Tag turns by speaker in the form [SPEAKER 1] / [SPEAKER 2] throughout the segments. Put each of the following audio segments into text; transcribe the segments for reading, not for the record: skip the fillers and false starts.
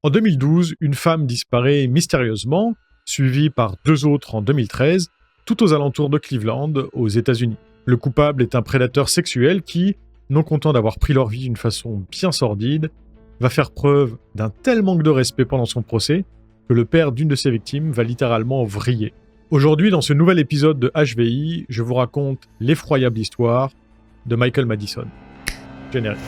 [SPEAKER 1] En 2012, une femme disparaît mystérieusement, suivie par 2 autres en 2013, tout aux alentours de Cleveland, aux États-Unis. Le coupable est un prédateur sexuel qui, non content d'avoir pris leur vie d'une façon bien sordide, va faire preuve d'un tel manque de respect pendant son procès que le père d'une de ses victimes va littéralement vriller. Aujourd'hui, dans ce nouvel épisode de HVI, je vous raconte l'effroyable histoire de Michael Madison. Générique.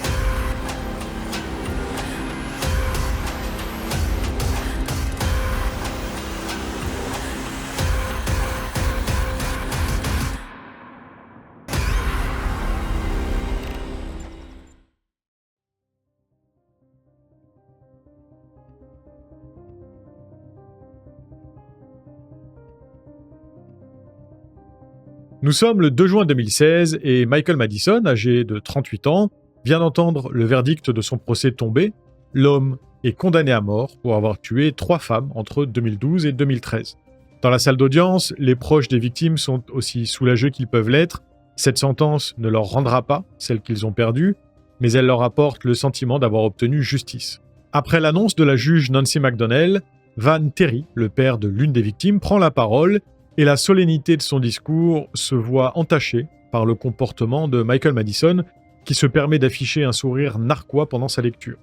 [SPEAKER 1] Nous sommes le 2 juin 2016 et Michael Madison, âgé de 38 ans, vient d'entendre le verdict de son procès tomber. L'homme est condamné à mort pour avoir tué 3 femmes entre 2012 et 2013. Dans la salle d'audience, les proches des victimes sont aussi soulagés qu'ils peuvent l'être. Cette sentence ne leur rendra pas celle qu'ils ont perdue, mais elle leur apporte le sentiment d'avoir obtenu justice. Après l'annonce de la juge Nancy McDonnell, Van Terry, le père de l'une des victimes, prend la parole et la solennité de son discours se voit entachée par le comportement de Michael Madison, qui se permet d'afficher un sourire narquois pendant sa lecture.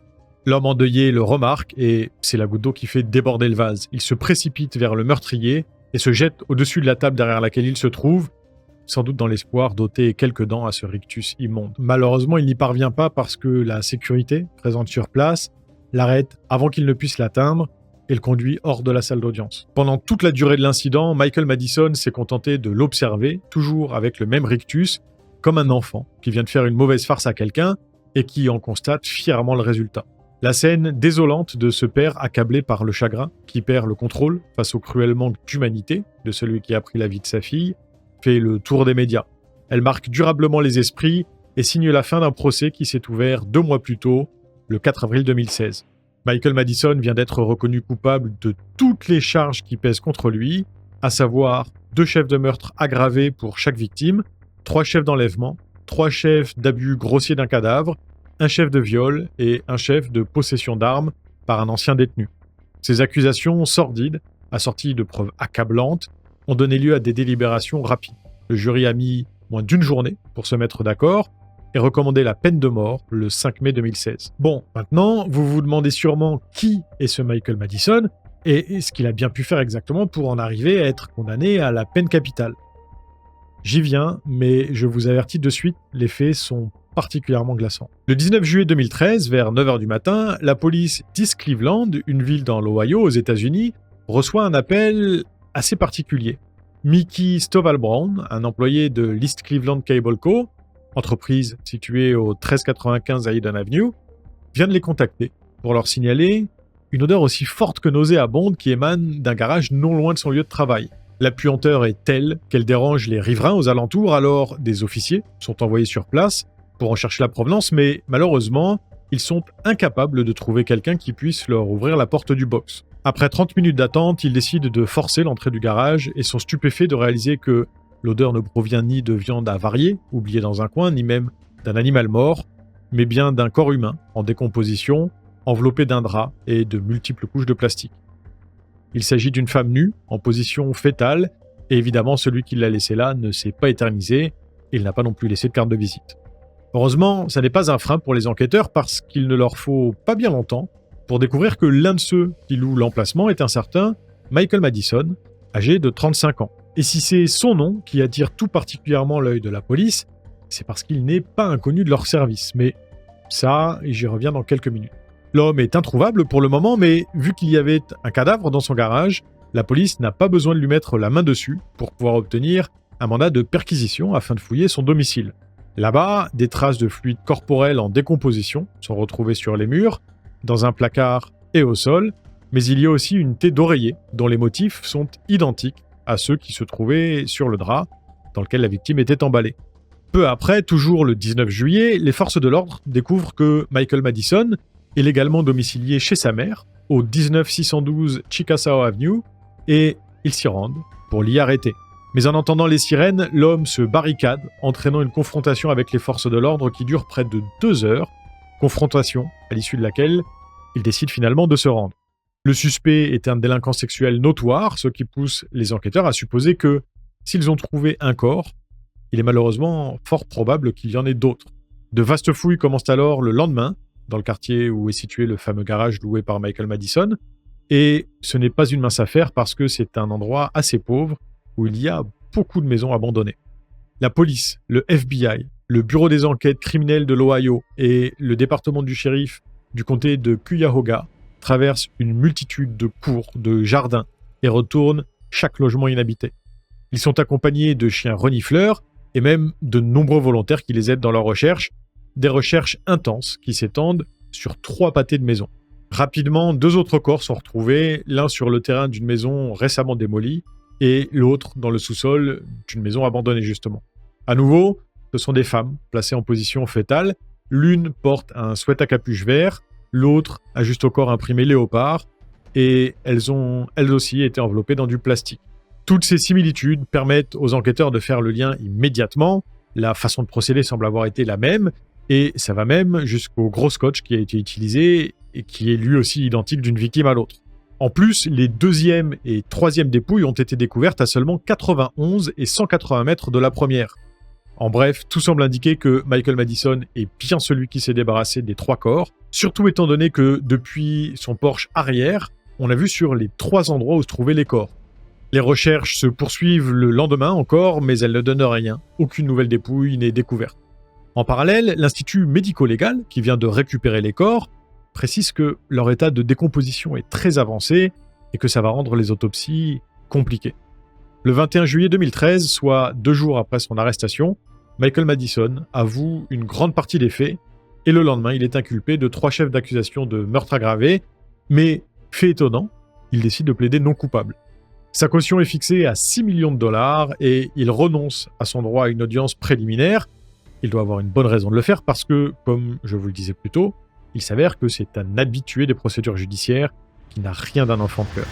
[SPEAKER 1] L'homme endeuillé le remarque et c'est la goutte d'eau qui fait déborder le vase. Il se précipite vers le meurtrier et se jette au-dessus de la table derrière laquelle il se trouve, sans doute dans l'espoir d'ôter quelques dents à ce rictus immonde. Malheureusement, il n'y parvient pas parce que la sécurité, présente sur place, l'arrête avant qu'il ne puisse l'atteindre et le conduit hors de la salle d'audience. Pendant toute la durée de l'incident, Michael Madison s'est contenté de l'observer, toujours avec le même rictus, comme un enfant qui vient de faire une mauvaise farce à quelqu'un et qui en constate fièrement le résultat. La scène désolante de ce père accablé par le chagrin, qui perd le contrôle face au cruel manque d'humanité de celui qui a pris la vie de sa fille, fait le tour des médias. Elle marque durablement les esprits et signe la fin d'un procès qui s'est ouvert 2 mois plus tôt, le 4 avril 2016. Michael Madison vient d'être reconnu coupable de toutes les charges qui pèsent contre lui, à savoir 2 chefs de meurtre aggravés pour chaque victime, 3 chefs d'enlèvement, 3 chefs d'abus grossier d'un cadavre, 1 chef de viol et 1 chef de possession d'armes par un ancien détenu. Ces accusations sordides, assorties de preuves accablantes, ont donné lieu à des délibérations rapides. Le jury a mis moins d'1 journée pour se mettre d'accord et recommandé la peine de mort le 5 mai 2016. Bon, maintenant, vous vous demandez sûrement qui est ce Michael Madison et ce qu'il a bien pu faire exactement pour en arriver à être condamné à la peine capitale. J'y viens, mais je vous avertis de suite, les faits sont particulièrement glaçants. Le 19 juillet 2013, vers 9h du matin, la police d'East Cleveland, une ville dans l'Ohio aux États-Unis, reçoit un appel assez particulier. Mickey Stovall-Brown, un employé de l'East Cleveland Cable Co., entreprise située au 1395 Hayden Avenue, vient de les contacter pour leur signaler une odeur aussi forte que nauséabonde qui émane d'un garage non loin de son lieu de travail. La puanteur est telle qu'elle dérange les riverains aux alentours, alors des officiers sont envoyés sur place pour en chercher la provenance, mais malheureusement, ils sont incapables de trouver quelqu'un qui puisse leur ouvrir la porte du box. Après 30 minutes d'attente, ils décident de forcer l'entrée du garage et sont stupéfaits de réaliser que l'odeur ne provient ni de viande avariée, oubliée dans un coin, ni même d'un animal mort, mais bien d'un corps humain en décomposition, enveloppé d'un drap et de multiples couches de plastique. Il s'agit d'une femme nue, en position fétale, et évidemment celui qui l'a laissée là ne s'est pas éternisé, et il n'a pas non plus laissé de carte de visite. Heureusement, ça n'est pas un frein pour les enquêteurs parce qu'il ne leur faut pas bien longtemps pour découvrir que l'un de ceux qui louent l'emplacement est un certain Michael Madison, âgé de 35 ans. Et si c'est son nom qui attire tout particulièrement l'œil de la police, c'est parce qu'il n'est pas inconnu de leur service. Mais ça, j'y reviens dans quelques minutes. L'homme est introuvable pour le moment, mais vu qu'il y avait un cadavre dans son garage, la police n'a pas besoin de lui mettre la main dessus pour pouvoir obtenir un mandat de perquisition afin de fouiller son domicile. Là-bas, des traces de fluide corporel en décomposition sont retrouvées sur les murs, dans un placard et au sol, mais il y a aussi une taie d'oreiller dont les motifs sont identiques à ceux qui se trouvaient sur le drap dans lequel la victime était emballée. Peu après, toujours le 19 juillet, les forces de l'ordre découvrent que Michael Madison est légalement domicilié chez sa mère, au 19612 Chickasaw Avenue, et ils s'y rendent pour l'y arrêter. Mais en entendant les sirènes, l'homme se barricade, entraînant une confrontation avec les forces de l'ordre qui dure près de 2 heures, confrontation à l'issue de laquelle Ils décident finalement de se rendre. Le suspect est un délinquant sexuel notoire, ce qui pousse les enquêteurs à supposer que, s'ils ont trouvé un corps, il est malheureusement fort probable qu'il y en ait d'autres. De vastes fouilles commencent alors le lendemain, dans le quartier où est situé le fameux garage loué par Michael Madison, et ce n'est pas une mince affaire parce que c'est un endroit assez pauvre où il y a beaucoup de maisons abandonnées. La police, le FBI, le bureau des enquêtes criminelles de l'Ohio et le département du shérif du comté de Cuyahoga traversent une multitude de cours, de jardins et retournent chaque logement inhabité. Ils sont accompagnés de chiens renifleurs et même de nombreux volontaires qui les aident dans leurs recherches, des recherches intenses qui s'étendent sur 3 pâtés de maisons. Rapidement, 2 autres corps sont retrouvés, l'un sur le terrain d'une maison récemment démolie et l'autre dans le sous-sol d'une maison abandonnée justement. À nouveau, ce sont des femmes placées en position fœtale. L'une porte un sweat à capuche vert, l'autre a juste au corps imprimé léopard, et elles ont elles aussi été enveloppées dans du plastique. Toutes ces similitudes permettent aux enquêteurs de faire le lien immédiatement. La façon de procéder semble avoir été la même, et ça va même jusqu'au gros scotch qui a été utilisé et qui est lui aussi identique d'une victime à l'autre. En plus, les 2e et 3e dépouilles ont été découvertes à seulement 91 et 180 mètres de la première. En bref, tout semble indiquer que Michael Madison est bien celui qui s'est débarrassé des 3 corps, surtout étant donné que depuis son porche arrière, on a vu sur les 3 endroits où se trouvaient les corps. Les recherches se poursuivent le lendemain encore, mais elles ne donnent rien. Aucune nouvelle dépouille n'est découverte. En parallèle, l'Institut médico-légal, qui vient de récupérer les corps, précise que leur état de décomposition est très avancé et que ça va rendre les autopsies compliquées. Le 21 juillet 2013, soit 2 jours après son arrestation, Michael Madison avoue une grande partie des faits et le lendemain, il est inculpé de 3 chefs d'accusation de meurtre aggravé, mais, fait étonnant, il décide de plaider non coupable. Sa caution est fixée à 6 millions de dollars et il renonce à son droit à une audience préliminaire. Il doit avoir une bonne raison de le faire parce que, comme je vous le disais plus tôt, il s'avère que c'est un habitué des procédures judiciaires qui n'a rien d'un enfant de cœur.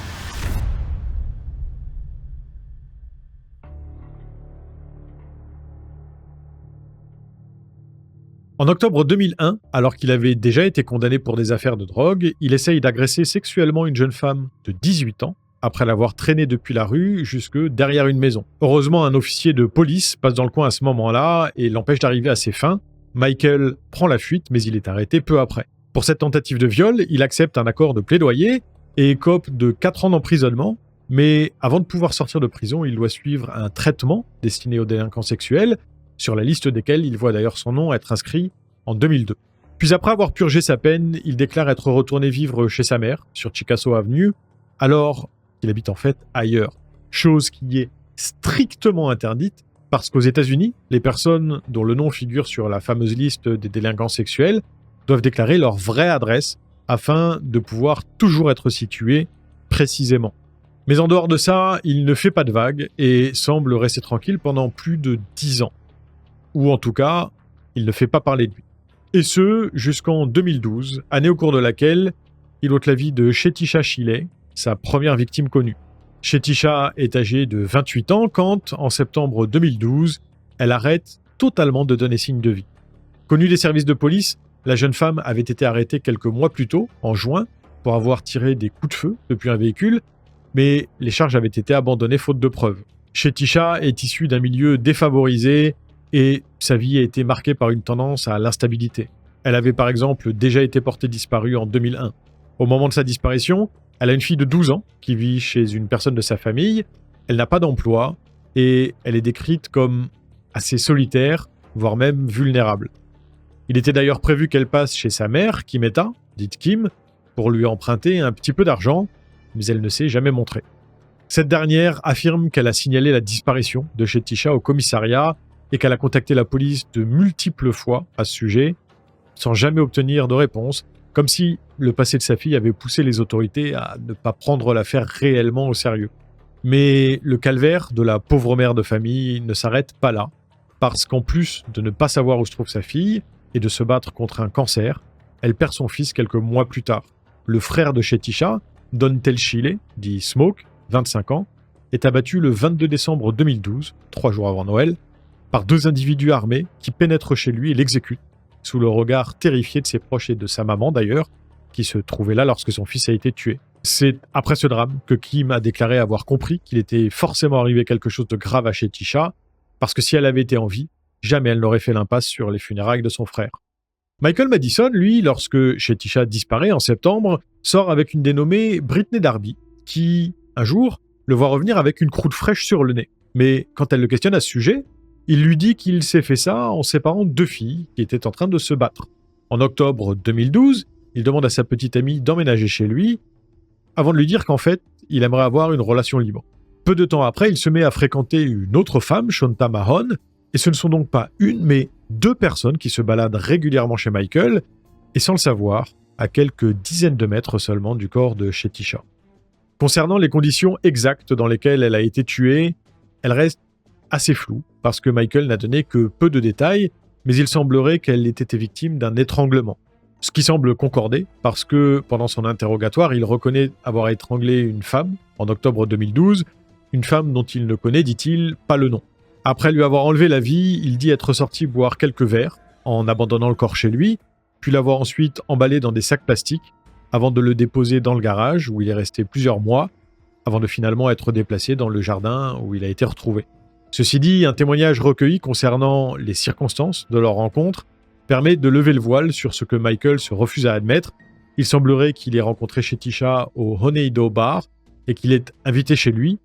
[SPEAKER 1] En octobre 2001, alors qu'il avait déjà été condamné pour des affaires de drogue, il essaye d'agresser sexuellement une jeune femme de 18 ans, après l'avoir traînée depuis la rue jusque derrière une maison. Heureusement, un officier de police passe dans le coin à ce moment-là et l'empêche d'arriver à ses fins. Michael prend la fuite, mais il est arrêté peu après. Pour cette tentative de viol, il accepte un accord de plaidoyer et écope de 4 ans d'emprisonnement, mais avant de pouvoir sortir de prison, il doit suivre un traitement destiné aux délinquants sexuels, sur la liste desquels il voit d'ailleurs son nom être inscrit en 2002. Puis après avoir purgé sa peine, il déclare être retourné vivre chez sa mère, sur Chickasaw Avenue, alors qu'il habite en fait ailleurs. Chose qui est strictement interdite, parce qu'aux États-Unis, les personnes dont le nom figure sur la fameuse liste des délinquants sexuels doivent déclarer leur vraie adresse afin de pouvoir toujours être situés précisément. Mais en dehors de ça, il ne fait pas de vagues et semble rester tranquille pendant plus de 10 ans. Ou en tout cas, il ne fait pas parler de lui. Et ce, jusqu'en 2012, année au cours de laquelle il ôte la vie de Shetisha Shiley, sa première victime connue. Shetisha est âgée de 28 ans quand, en septembre 2012, elle arrête totalement de donner signe de vie. Connue des services de police, la jeune femme avait été arrêtée quelques mois plus tôt, en juin, pour avoir tiré des coups de feu depuis un véhicule, mais les charges avaient été abandonnées faute de preuves. Shetisha est issue d'un milieu défavorisé et sa vie a été marquée par une tendance à l'instabilité. Elle avait par exemple déjà été portée disparue en 2001. Au moment de sa disparition, elle a une fille de 12 ans qui vit chez une personne de sa famille, elle n'a pas d'emploi et elle est décrite comme assez solitaire, voire même vulnérable. Il était d'ailleurs prévu qu'elle passe chez sa mère, Kimeta, dite Kim, pour lui emprunter un petit peu d'argent, mais elle ne s'est jamais montrée. Cette dernière affirme qu'elle a signalé la disparition de Shetisha au commissariat et qu'elle a contacté la police de multiples fois à ce sujet, sans jamais obtenir de réponse, comme si le passé de sa fille avait poussé les autorités à ne pas prendre l'affaire réellement au sérieux. Mais le calvaire de la pauvre mère de famille ne s'arrête pas là, parce qu'en plus de ne pas savoir où se trouve sa fille et de se battre contre un cancer, elle perd son fils quelques mois plus tard. Le frère de Shetisha, Dontel Shiley, dit Smoke, 25 ans, est abattu le 22 décembre 2012, 3 jours avant Noël, par 2 individus armés qui pénètrent chez lui et l'exécutent, sous le regard terrifié de ses proches et de sa maman d'ailleurs, qui se trouvait là lorsque son fils a été tué. C'est après ce drame que Kim a déclaré avoir compris qu'il était forcément arrivé quelque chose de grave à Shetisha, parce que si elle avait été en vie, jamais elle n'aurait fait l'impasse sur les funérailles de son frère. Michael Madison, lui, lorsque Shetisha disparaît en septembre, sort avec une dénommée Brittany Darby, qui, un jour, le voit revenir avec une croûte fraîche sur le nez. Mais quand elle le questionne à ce sujet, il lui dit qu'il s'est fait ça en séparant 2 filles qui étaient en train de se battre. En octobre 2012, il demande à sa petite amie d'emménager chez lui, avant de lui dire qu'en fait, il aimerait avoir une relation libre. Peu de temps après, il se met à fréquenter une autre femme, Shonta Mahon, et ce ne sont donc pas une, mais 2 personnes qui se baladent régulièrement chez Michael, et sans le savoir, à quelques dizaines de mètres seulement du corps de Shetisha. Concernant les conditions exactes dans lesquelles elle a été tuée, elles restent assez floues, parce que Michael n'a donné que peu de détails, mais il semblerait qu'elle ait été victime d'un étranglement. Ce qui semble concorder, parce que pendant son interrogatoire, il reconnaît avoir étranglé une femme, en octobre 2012, une femme dont il ne connaît, dit-il, pas le nom. Après lui avoir enlevé la vie, il dit être sorti boire quelques verres, en abandonnant le corps chez lui, puis l'avoir ensuite emballé dans des sacs plastiques, avant de le déposer dans le garage, où il est resté plusieurs mois, avant de finalement être déplacé dans le jardin où il a été retrouvé. Ceci dit, un témoignage recueilli concernant les circonstances de leur rencontre permet de lever le voile sur ce que Michael se refuse à admettre. Il semblerait qu'il ait rencontré Shetisha au Honeido Bar et qu'il ait invité chez lui,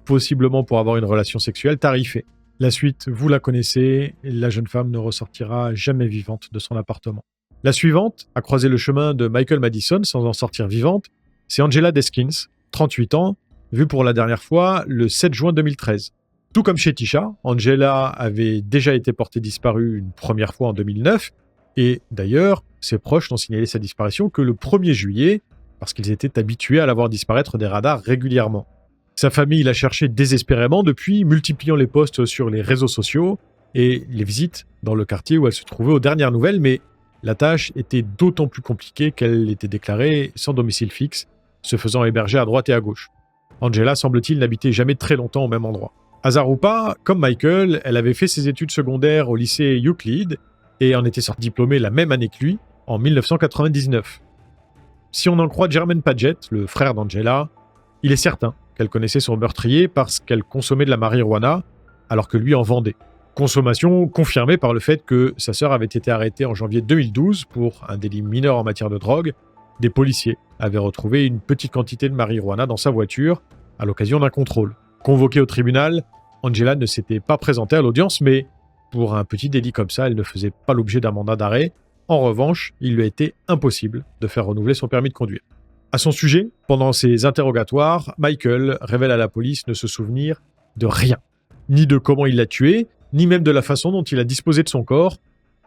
[SPEAKER 1] possiblement pour avoir une relation sexuelle tarifée. La suite, vous la connaissez, la jeune femme ne ressortira jamais vivante de son appartement. La suivante à croiser le chemin de Michael Madison sans en sortir vivante, c'est Angela Deskins, 38 ans, vue pour la dernière fois le 7 juin 2013. Tout comme Shetisha, Angela avait déjà été portée disparue une première fois en 2009, et d'ailleurs, ses proches n'ont signalé sa disparition que le 1er juillet, parce qu'ils étaient habitués à la voir disparaître des radars régulièrement. Sa famille l'a cherchée désespérément depuis, multipliant les posts sur les réseaux sociaux et les visites dans le quartier où elle se trouvait aux dernières nouvelles, mais la tâche était d'autant plus compliquée qu'elle était déclarée sans domicile fixe, se faisant héberger à droite et à gauche. Angela, semble-t-il, n'habitait jamais très longtemps au même endroit. Hasard ou pas, comme Michael, elle avait fait ses études secondaires au lycée Euclid et en était sortie diplômée la même année que lui, en 1999. Si on en croit Jermaine Padgett, le frère d'Angela, il est certain qu'elle connaissait son meurtrier parce qu'elle consommait de la marijuana alors que lui en vendait. Consommation confirmée par le fait que sa sœur avait été arrêtée en janvier 2012 pour un délit mineur en matière de drogue. Des policiers avaient retrouvé une petite quantité de marijuana dans sa voiture à l'occasion d'un contrôle. Convoquée au tribunal, Angela ne s'était pas présentée à l'audience, mais pour un petit délit comme ça, elle ne faisait pas l'objet d'un mandat d'arrêt. En revanche, il lui a été impossible de faire renouveler son permis de conduire. À son sujet, pendant ses interrogatoires, Michael révèle à la police ne se souvenir de rien, ni de comment il l'a tuée, ni même de la façon dont il a disposé de son corps,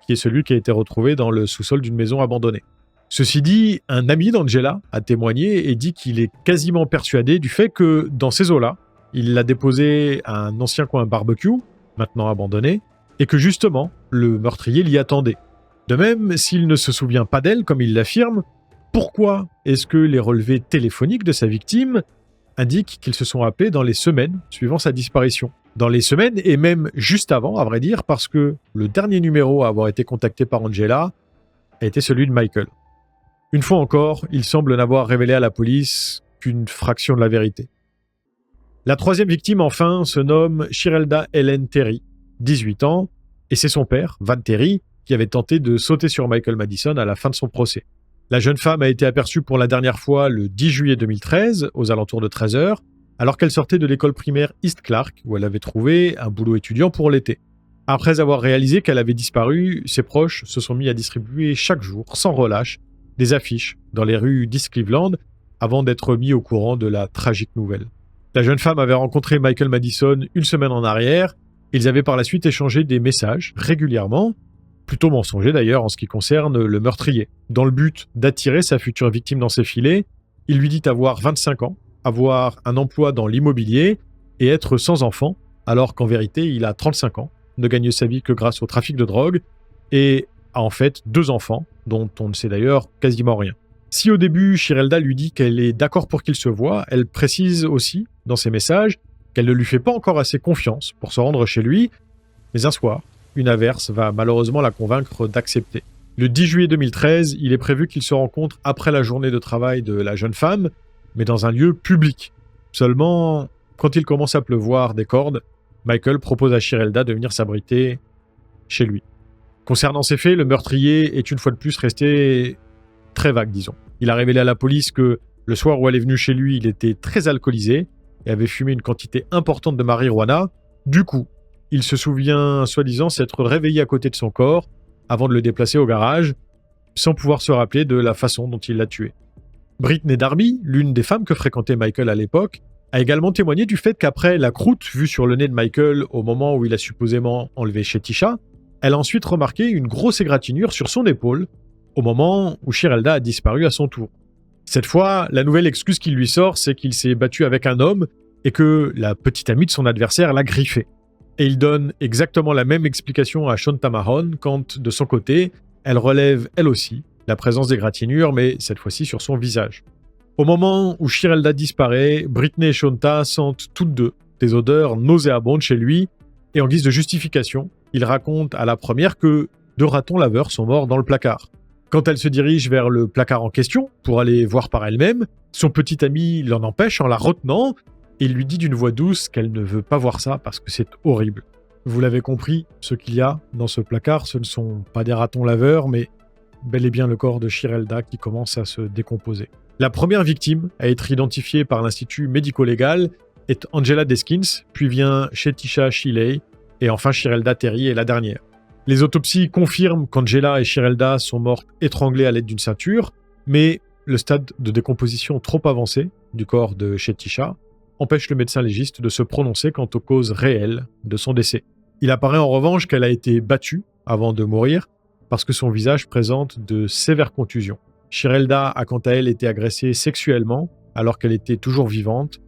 [SPEAKER 1] qui est celui qui a été retrouvé dans le sous-sol d'une maison abandonnée. Ceci dit, un ami d'Angela a témoigné et dit qu'il est quasiment persuadé du fait que, dans ces eaux-là, il l'a déposé à un ancien coin barbecue, maintenant abandonné, et que justement, le meurtrier l'y attendait. De même, s'il ne se souvient pas d'elle, comme il l'affirme, pourquoi est-ce que les relevés téléphoniques de sa victime indiquent qu'ils se sont appelés dans les semaines suivant sa disparition ? Dans les semaines, et même juste avant, à vrai dire, parce que le dernier numéro à avoir été contacté par Angela a été celui de Michael. Une fois encore, il semble n'avoir révélé à la police qu'une fraction de la vérité. La troisième victime, enfin, se nomme Shirelda Ellen Terry, 18 ans, et c'est son père, Van Terry, qui avait tenté de sauter sur Michael Madison à la fin de son procès. La jeune femme a été aperçue pour la dernière fois le 10 juillet 2013, aux alentours de 13h, alors qu'elle sortait de l'école primaire East Clark, où elle avait trouvé un boulot étudiant pour l'été. Après avoir réalisé qu'elle avait disparu, ses proches se sont mis à distribuer chaque jour, sans relâche, des affiches dans les rues d'East Cleveland, avant d'être mis au courant de la tragique nouvelle. La jeune femme avait rencontré Michael Madison une semaine en arrière. Ils avaient par la suite échangé des messages régulièrement, plutôt mensongers d'ailleurs en ce qui concerne le meurtrier. Dans le but d'attirer sa future victime dans ses filets, il lui dit avoir 25 ans, avoir un emploi dans l'immobilier et être sans enfant, alors qu'en vérité il a 35 ans, ne gagne sa vie que grâce au trafic de drogue et a en fait 2 enfants, dont on ne sait d'ailleurs quasiment rien. Si au début, Shirelda lui dit qu'elle est d'accord pour qu'il se voie, elle précise aussi, dans ses messages, qu'elle ne lui fait pas encore assez confiance pour se rendre chez lui, mais un soir, une averse va malheureusement la convaincre d'accepter. Le 10 juillet 2013, il est prévu qu'ils se rencontrent après la journée de travail de la jeune femme, mais dans un lieu public. Seulement, quand il commence à pleuvoir des cordes, Michael propose à Shirelda de venir s'abriter chez lui. Concernant ces faits, le meurtrier est une fois de plus resté très vague, disons. Il a révélé à la police que le soir où elle est venue chez lui, il était très alcoolisé et avait fumé une quantité importante de marijuana. Du coup, il se souvient, soi-disant, s'être réveillé à côté de son corps avant de le déplacer au garage, sans pouvoir se rappeler de la façon dont il l'a tué. Brittany Darby, l'une des femmes que fréquentait Michael à l'époque, a également témoigné du fait qu'après la croûte vue sur le nez de Michael au moment où il a supposément enlevé Shetisha, elle a ensuite remarqué une grosse égratignure sur son épaule au moment où Shirelda a disparu à son tour. Cette fois, la nouvelle excuse qu'il lui sort, c'est qu'il s'est battu avec un homme et que la petite amie de son adversaire l'a griffé. Et il donne exactement la même explication à Shonta Mahon quand, de son côté, elle relève elle aussi la présence d'égratignures, mais cette fois-ci sur son visage. Au moment où Shirelda disparaît, Brittany et Shonta sentent toutes deux des odeurs nauséabondes chez lui, et en guise de justification, il raconte à la première que 2 ratons laveurs sont morts dans le placard. Quand elle se dirige vers le placard en question, pour aller voir par elle-même, son petit ami l'en empêche en la retenant, et il lui dit d'une voix douce qu'elle ne veut pas voir ça parce que c'est horrible. Vous l'avez compris, ce qu'il y a dans ce placard, ce ne sont pas des ratons laveurs, mais bel et bien le corps de Shirelda qui commence à se décomposer. La première victime à être identifiée par l'Institut médico-légal est Angela Deskins, puis vient Shetisha Shiley, et enfin Shirelda Terry est la dernière. Les autopsies confirment qu'Angela et Shirelda sont mortes étranglées à l'aide d'une ceinture, mais le stade de décomposition trop avancé du corps de Shetisha empêche le médecin légiste de se prononcer quant aux causes réelles de son décès. Il apparaît en revanche qu'elle a été battue avant de mourir, parce que son visage présente de sévères contusions. Shirelda a quant à elle été agressée sexuellement alors qu'elle était toujours vivante,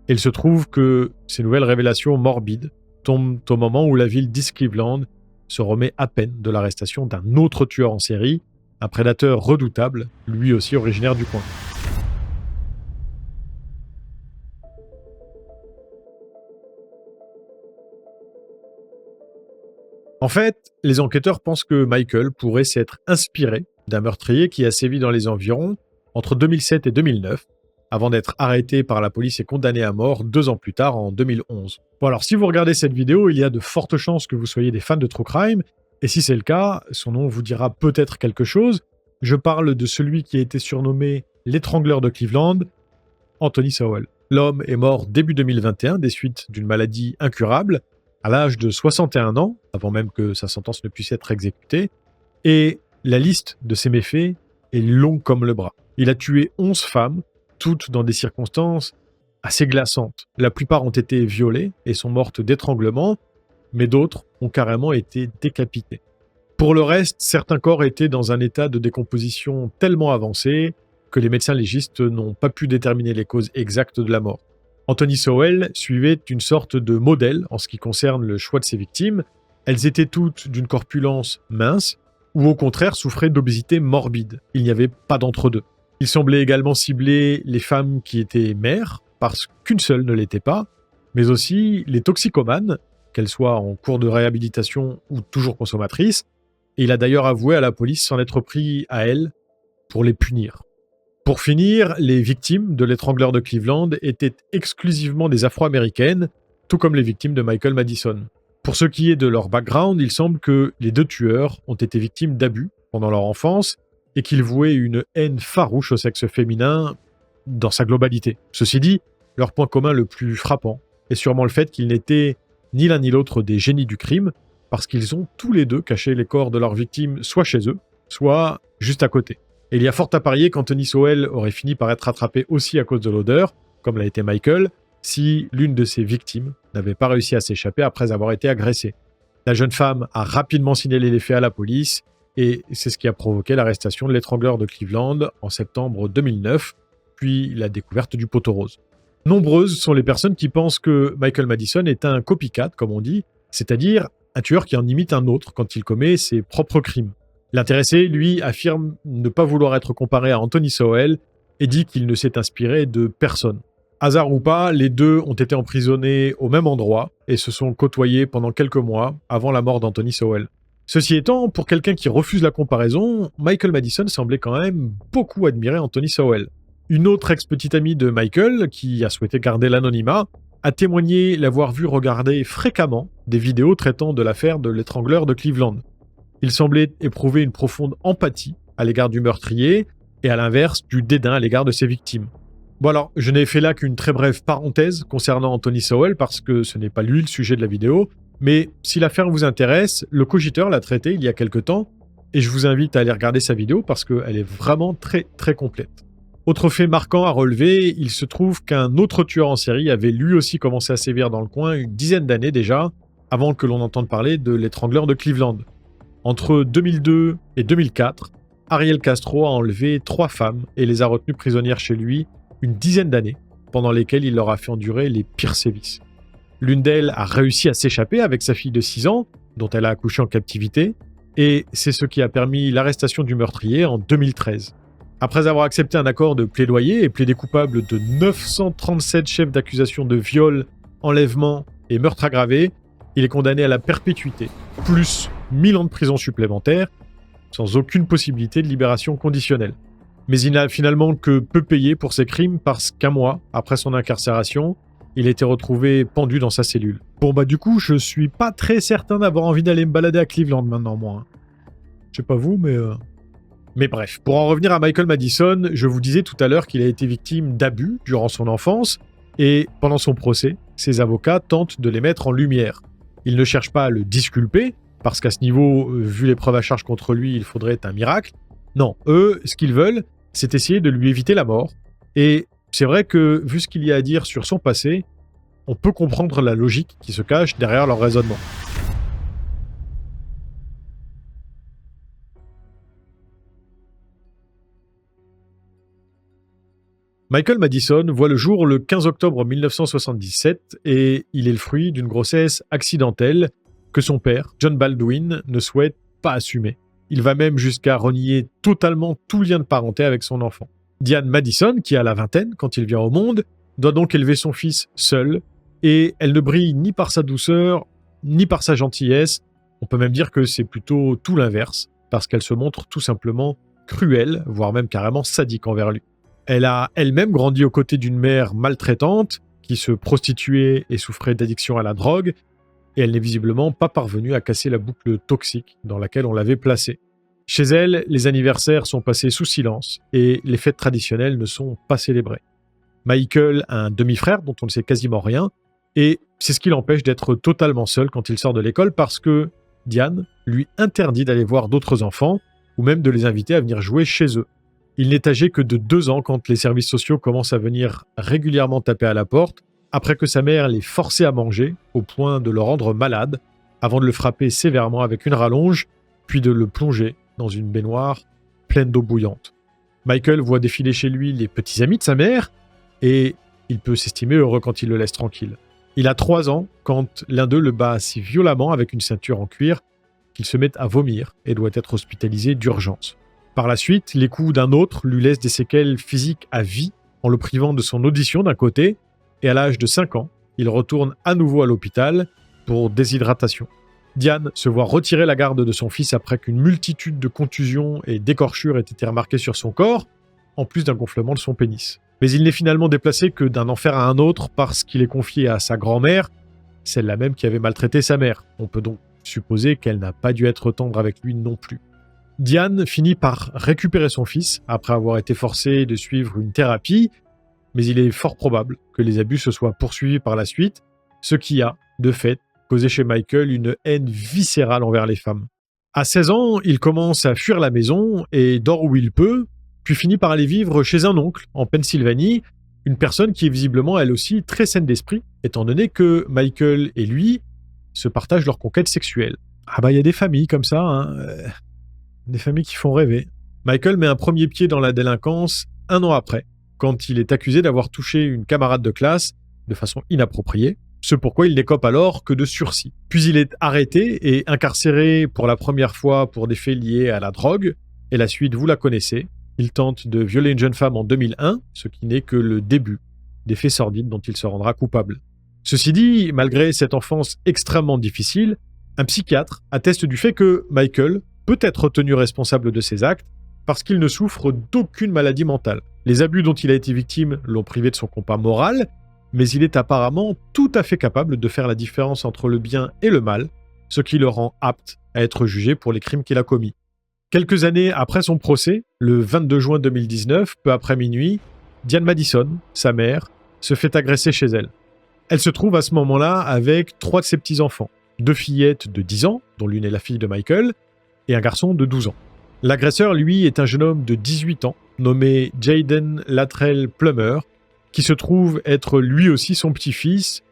[SPEAKER 1] et il se trouve que ces nouvelles révélations morbides tombent au moment où la ville d'East Cleveland se remet à peine de l'arrestation d'un autre tueur en série, un prédateur redoutable, lui aussi originaire du coin. En fait, les enquêteurs pensent que Michael pourrait s'être inspiré d'un meurtrier qui a sévi dans les environs entre 2007 et 2009, avant d'être arrêté par la police et condamné à mort 2 ans plus tard, en 2011. Bon alors, si vous regardez cette vidéo, il y a de fortes chances que vous soyez des fans de True Crime, et si c'est le cas, son nom vous dira peut-être quelque chose. Je parle de celui qui a été surnommé l'étrangleur de Cleveland, Anthony Sowell. L'homme est mort début 2021 des suites d'une maladie incurable, à l'âge de 61 ans, avant même que sa sentence ne puisse être exécutée, et la liste de ses méfaits est longue comme le bras. Il a tué 11 femmes, toutes dans des circonstances assez glaçantes. La plupart ont été violées et sont mortes d'étranglement, mais d'autres ont carrément été décapitées. Pour le reste, certains corps étaient dans un état de décomposition tellement avancé que les médecins légistes n'ont pas pu déterminer les causes exactes de la mort. Anthony Sowell suivait une sorte de modèle en ce qui concerne le choix de ses victimes. Elles étaient toutes d'une corpulence mince, ou au contraire souffraient d'obésité morbide. Il n'y avait pas d'entre-deux. Il semblait également cibler les femmes qui étaient mères, parce qu'une seule ne l'était pas, mais aussi les toxicomanes, qu'elles soient en cours de réhabilitation ou toujours consommatrices, et il a d'ailleurs avoué à la police s'en être pris à elles pour les punir. Pour finir, les victimes de l'étrangleur de Cleveland étaient exclusivement des Afro-américaines, tout comme les victimes de Michael Madison. Pour ce qui est de leur background, il semble que les 2 tueurs ont été victimes d'abus pendant leur enfance et qu'ils vouaient une haine farouche au sexe féminin dans sa globalité. Ceci dit, leur point commun le plus frappant est sûrement le fait qu'ils n'étaient ni l'un ni l'autre des génies du crime, parce qu'ils ont tous les deux caché les corps de leurs victimes soit chez eux, soit juste à côté. Et il y a fort à parier qu'Anthony Sowell aurait fini par être attrapé aussi à cause de l'odeur, comme l'a été Michael, si l'une de ses victimes n'avait pas réussi à s'échapper après avoir été agressée. La jeune femme a rapidement signalé les faits à la police, et c'est ce qui a provoqué l'arrestation de l'étrangleur de Cleveland en septembre 2009, puis la découverte du poteau rose. Nombreuses sont les personnes qui pensent que Michael Madison est un copycat, comme on dit, c'est-à-dire un tueur qui en imite un autre quand il commet ses propres crimes. L'intéressé, lui, affirme ne pas vouloir être comparé à Anthony Sowell et dit qu'il ne s'est inspiré de personne. Hasard ou pas, les deux ont été emprisonnés au même endroit et se sont côtoyés pendant quelques mois avant la mort d'Anthony Sowell. Ceci étant, pour quelqu'un qui refuse la comparaison, Michael Madison semblait quand même beaucoup admirer Anthony Sowell. Une autre ex-petite amie de Michael, qui a souhaité garder l'anonymat, a témoigné l'avoir vu regarder fréquemment des vidéos traitant de l'affaire de l'étrangleur de Cleveland. Il semblait éprouver une profonde empathie à l'égard du meurtrier et à l'inverse du dédain à l'égard de ses victimes. Bon alors, je n'ai fait là qu'une très brève parenthèse concernant Anthony Sowell parce que ce n'est pas lui le sujet de la vidéo, mais si l'affaire vous intéresse, le Cogiteur l'a traité il y a quelque temps et je vous invite à aller regarder sa vidéo parce qu'elle est vraiment très très complète. Autre fait marquant à relever, il se trouve qu'un autre tueur en série avait lui aussi commencé à sévir dans le coin une dizaine d'années déjà, avant que l'on entende parler de l'étrangleur de Cleveland. Entre 2002 et 2004, Ariel Castro a enlevé 3 femmes et les a retenues prisonnières chez lui une dizaine d'années, pendant lesquelles il leur a fait endurer les pires sévices. L'une d'elles a réussi à s'échapper avec sa fille de 6 ans, dont elle a accouché en captivité, et c'est ce qui a permis l'arrestation du meurtrier en 2013. Après avoir accepté un accord de plaidoyer et plaidé coupable de 937 chefs d'accusation de viol, enlèvement et meurtre aggravé, il est condamné à la perpétuité, plus 1000 ans de prison supplémentaires, sans aucune possibilité de libération conditionnelle. Mais il n'a finalement que peu payé pour ses crimes parce qu'un mois après son incarcération, il a été retrouvé pendu dans sa cellule. Bon bah du coup, je suis pas très certain d'avoir envie d'aller me balader à Cleveland maintenant, moi. Je sais pas vous, mais... Mais bref, pour en revenir à Michael Madison, je vous disais tout à l'heure qu'il a été victime d'abus durant son enfance, et pendant son procès, ses avocats tentent de les mettre en lumière. Ils ne cherchent pas à le disculper, parce qu'à ce niveau, vu les preuves à charge contre lui, il faudrait un miracle. Non, eux, ce qu'ils veulent, c'est essayer de lui éviter la mort. Et c'est vrai que, vu ce qu'il y a à dire sur son passé, on peut comprendre la logique qui se cache derrière leur raisonnement. Michael Madison voit le jour le 15 octobre 1977 et il est le fruit d'une grossesse accidentelle que son père, John Baldwin, ne souhaite pas assumer. Il va même jusqu'à renier totalement tout lien de parenté avec son enfant. Diane Madison, qui a la vingtaine quand il vient au monde, doit donc élever son fils seule et elle ne brille ni par sa douceur, ni par sa gentillesse. On peut même dire que c'est plutôt tout l'inverse, parce qu'elle se montre tout simplement cruelle, voire même carrément sadique envers lui. Elle a elle-même grandi aux côtés d'une mère maltraitante, qui se prostituait et souffrait d'addiction à la drogue, et elle n'est visiblement pas parvenue à casser la boucle toxique dans laquelle on l'avait placée. Chez elle, les anniversaires sont passés sous silence, et les fêtes traditionnelles ne sont pas célébrées. Michael a un demi-frère dont on ne sait quasiment rien, et c'est ce qui l'empêche d'être totalement seul quand il sort de l'école parce que Diane lui interdit d'aller voir d'autres enfants, ou même de les inviter à venir jouer chez eux. Il n'est âgé que de 2 ans quand les services sociaux commencent à venir régulièrement taper à la porte, après que sa mère l'ait forcé à manger, au point de le rendre malade, avant de le frapper sévèrement avec une rallonge, puis de le plonger dans une baignoire pleine d'eau bouillante. Michael voit défiler chez lui les petits amis de sa mère, et il peut s'estimer heureux quand il le laisse tranquille. Il a 3 ans quand l'un d'eux le bat si violemment avec une ceinture en cuir qu'il se met à vomir et doit être hospitalisé d'urgence. Par la suite, les coups d'un autre lui laissent des séquelles physiques à vie en le privant de son audition d'un côté, et à l'âge de 5 ans, il retourne à nouveau à l'hôpital pour déshydratation. Diane se voit retirer la garde de son fils après qu'une multitude de contusions et d'écorchures aient été remarquées sur son corps, en plus d'un gonflement de son pénis. Mais il n'est finalement déplacé que d'un enfer à un autre parce qu'il est confié à sa grand-mère, celle-là même qui avait maltraité sa mère. On peut donc supposer qu'elle n'a pas dû être tendre avec lui non plus. Diane finit par récupérer son fils après avoir été forcée de suivre une thérapie, mais il est fort probable que les abus se soient poursuivis par la suite, ce qui a, de fait, causé chez Michael une haine viscérale envers les femmes. À 16 ans, il commence à fuir la maison et dort où il peut, puis finit par aller vivre chez un oncle en Pennsylvanie, une personne qui est visiblement elle aussi très saine d'esprit, étant donné que Michael et lui se partagent leur conquête sexuelle. Ah bah il y a des familles comme ça, hein. Des familles qui font rêver. Michael met un premier pied dans la délinquance 1 an après, quand il est accusé d'avoir touché une camarade de classe de façon inappropriée, ce pourquoi il n'écope alors que de sursis. Puis il est arrêté et incarcéré pour la première fois pour des faits liés à la drogue, et la suite vous la connaissez. Il tente de violer une jeune femme en 2001, ce qui n'est que le début des faits sordides dont il se rendra coupable. Ceci dit, malgré cette enfance extrêmement difficile, Un psychiatre atteste du fait que Michael peut être tenu responsable de ses actes parce qu'il ne souffre d'aucune maladie mentale. Les abus dont il a été victime l'ont privé de son compas moral, mais il est apparemment tout à fait capable de faire la différence entre le bien et le mal, ce qui le rend apte à être jugé pour les crimes qu'il a commis. Quelques années après son procès, le 22 juin 2019, peu après minuit, Diane Madison, sa mère, se fait agresser chez elle. Elle se trouve à ce moment-là avec 3 de ses petits-enfants, 2 fillettes de 10 ans, dont l'une est la fille de Michael, et un garçon de 12 ans. L'agresseur, lui, est un jeune homme de 18 ans, nommé Jayden Latrell Plummer, qui se trouve être lui aussi son petit-fils,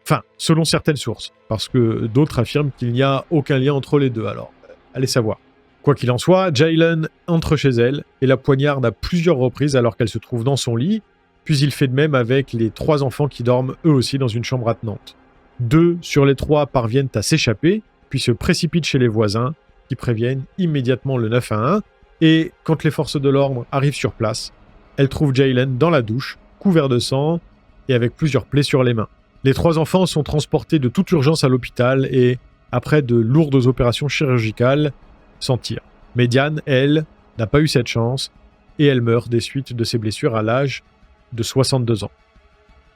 [SPEAKER 1] enfin, selon certaines sources, parce que d'autres affirment qu'il n'y a aucun lien entre les deux, alors allez savoir. Quoi qu'il en soit, Jaylen entre chez elle et la poignarde à plusieurs reprises alors qu'elle se trouve dans son lit, puis il fait de même avec les 3 enfants qui dorment eux aussi dans une chambre attenante. 2 sur les 3 parviennent à s'échapper, puis se précipitent chez les voisins, qui préviennent immédiatement le 911, et quand les forces de l'ordre arrivent sur place, elles trouvent Jaylen dans la douche, couvert de sang et avec plusieurs plaies sur les mains. Les 3 enfants sont transportés de toute urgence à l'hôpital et, après de lourdes opérations chirurgicales, s'en tirent. Mais Diane, elle, n'a pas eu cette chance et elle meurt des suites de ses blessures à l'âge de 62 ans.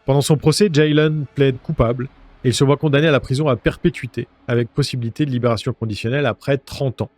[SPEAKER 1] Pendant son procès, Jaylen plaide coupable et il se voit condamné à la prison à perpétuité, avec possibilité de libération conditionnelle après 30 ans.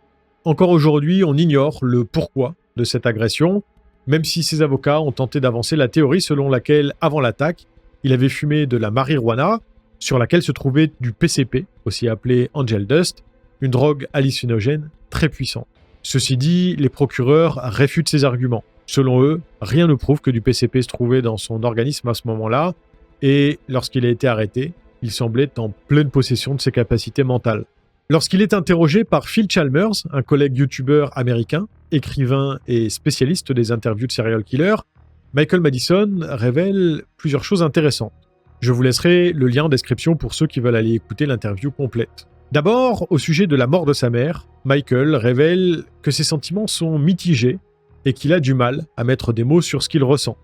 [SPEAKER 1] Encore aujourd'hui, on ignore le pourquoi de cette agression, même si ses avocats ont tenté d'avancer la théorie selon laquelle, avant l'attaque, il avait fumé de la marijuana, sur laquelle se trouvait du PCP, aussi appelé Angel Dust, une drogue hallucinogène très puissante. Ceci dit, les procureurs réfutent ces arguments. Selon eux, rien ne prouve que du PCP se trouvait dans son organisme à ce moment-là, et lorsqu'il a été arrêté, il semblait en pleine possession de ses capacités mentales. Lorsqu'il est interrogé par Phil Chalmers, un collègue youtubeur américain, écrivain et spécialiste des interviews de serial killers, Michael Madison révèle plusieurs choses intéressantes. Je vous laisserai le lien en description pour ceux qui veulent aller écouter l'interview complète. D'abord, au sujet de la mort de sa mère, Michael révèle que ses sentiments sont mitigés et qu'il a du mal à mettre des mots sur ce qu'il ressent.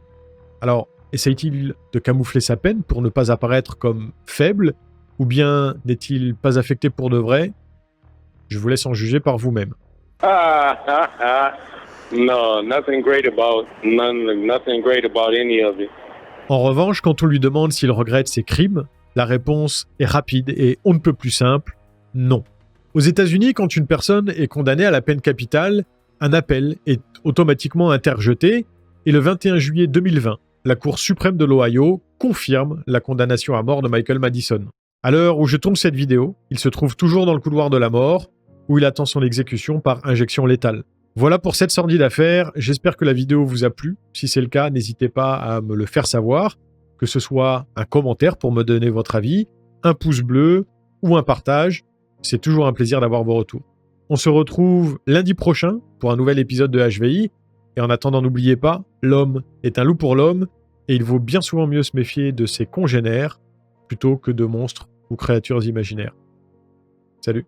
[SPEAKER 1] Alors, essaye-t-il de camoufler sa peine pour ne pas apparaître comme faible, ou bien n'est-il pas affecté pour de vrai? Je vous laisse en juger par vous-même.
[SPEAKER 2] No, nothing great about any of it.
[SPEAKER 1] En revanche, quand on lui demande s'il regrette ses crimes, la réponse est rapide et on ne peut plus simple, non. Aux États-Unis, quand une personne est condamnée à la peine capitale, un appel est automatiquement interjeté et le 21 juillet 2020, la Cour suprême de l'Ohio confirme la condamnation à mort de Michael Madison. À l'heure où je tourne cette vidéo, il se trouve toujours dans le couloir de la mort, où il attend son exécution par injection létale. Voilà pour cette sordide affaire, j'espère que la vidéo vous a plu. Si c'est le cas, n'hésitez pas à me le faire savoir, que ce soit un commentaire pour me donner votre avis, un pouce bleu ou un partage. C'est toujours un plaisir d'avoir vos retours. On se retrouve lundi prochain pour un nouvel épisode de HVI. Et en attendant, n'oubliez pas, l'homme est un loup pour l'homme et il vaut bien souvent mieux se méfier de ses congénères plutôt que de monstres ou créatures imaginaires. Salut!